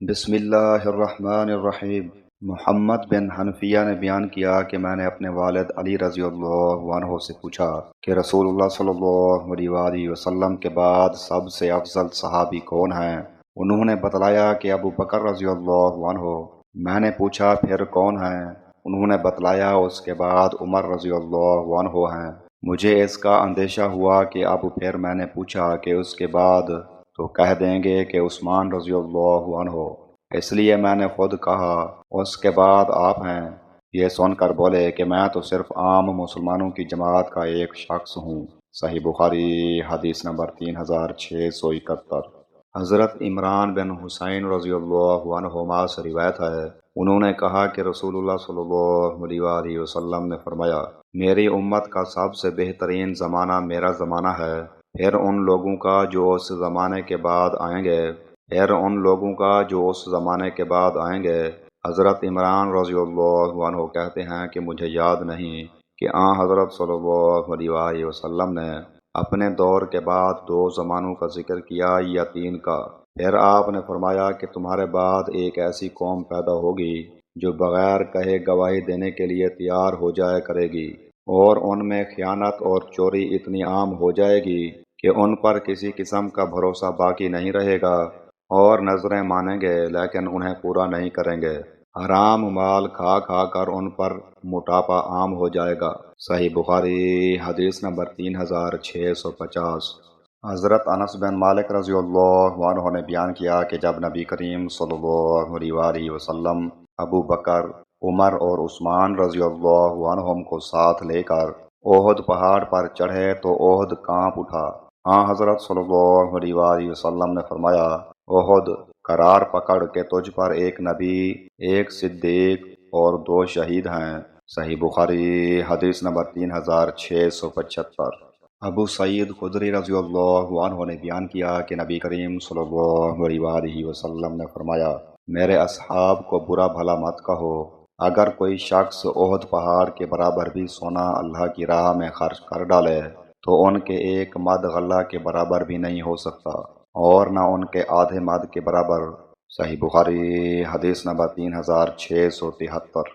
بسم اللہ الرحمن الرحیم۔ محمد بن حنفیہ نے بیان کیا کہ میں نے اپنے والد علی رضی اللہ عنہ سے پوچھا کہ رسول اللہ صلی اللہ علیہ وآلہ وسلم کے بعد سب سے افضل صحابی کون ہیں؟ انہوں نے بتلایا کہ ابو بکر رضی اللہ عنہ۔ میں نے پوچھا پھر کون ہیں؟ انہوں نے بتلایا اس کے بعد عمر رضی اللہ عنہ ہیں۔ مجھے اس کا اندیشہ ہوا کہ اب پھر میں نے پوچھا کہ اس کے بعد تو کہہ دیں گے کہ عثمان رضی اللہ عنہ، اس لیے میں نے خود کہا اس کے بعد آپ ہیں۔ یہ سن کر بولے کہ میں تو صرف عام مسلمانوں کی جماعت کا ایک شخص ہوں۔ صحیح بخاری حدیث نمبر 3671۔ حضرت عمران بن حسین رضی اللہ عنہما سے روایت ہے، انہوں نے کہا کہ رسول اللہ صلی اللہ علیہ وآلہ وسلم نے فرمایا، میری امت کا سب سے بہترین زمانہ میرا زمانہ ہے، پھر ان لوگوں کا جو اس زمانے کے بعد آئیں گے، پھر ان لوگوں کا جو اس زمانے کے بعد آئیں گے۔ حضرت عمران رضی اللہ عنہ کہتے ہیں کہ مجھے یاد نہیں کہ حضرت صلی اللہ علیہ وآلہ وسلم نے اپنے دور کے بعد 2 زمانوں کا ذکر کیا یا 3 کا۔ پھر آپ نے فرمایا کہ تمہارے بعد ایک ایسی قوم پیدا ہوگی جو بغیر کہے گواہی دینے کے لیے تیار ہو جایا کرے گی، اور ان میں خیانت اور چوری اتنی عام ہو جائے گی کہ ان پر کسی قسم کا بھروسہ باقی نہیں رہے گا، اور نظریں مانیں گے لیکن انہیں پورا نہیں کریں گے۔ حرام مال کھا کھا کر ان پر موٹاپا عام ہو جائے گا۔ صحیح بخاری حدیث نمبر 3650۔ حضرت انس بن مالک رضی اللہ عنہ نے بیان کیا کہ جب نبی کریم صلی اللہ علیہ وآلہ وسلم ابو بکر، عمر اور عثمان رضی اللہ عنہم کو ساتھ لے کر احد پہاڑ پر چڑھے تو احد کانپ اٹھا۔ حضرت صلی اللہ علیہ وآلہ وسلم نے فرمایا، احد، قرار پکڑ کہ تجھ پر ایک نبی، ایک صدیق اور 2 شہید ہیں۔ صحیح بخاری حدیث نمبر 3675۔ ابو سعید خدری رضی اللہ عنہ نے بیان کیا کہ نبی کریم صلی اللہ علیہ وآلہ وسلم نے فرمایا، میرے اصحاب کو برا بھلا مت کہو، اگر کوئی شخص احد پہاڑ کے برابر بھی سونا اللہ کی راہ میں خرچ کر ڈالے تو ان کے 1 مد غلہ کے برابر بھی نہیں ہو سکتا، اور نہ ان کے آدھے مد کے برابر۔ صحیح بخاری حدیث نمبر 3673۔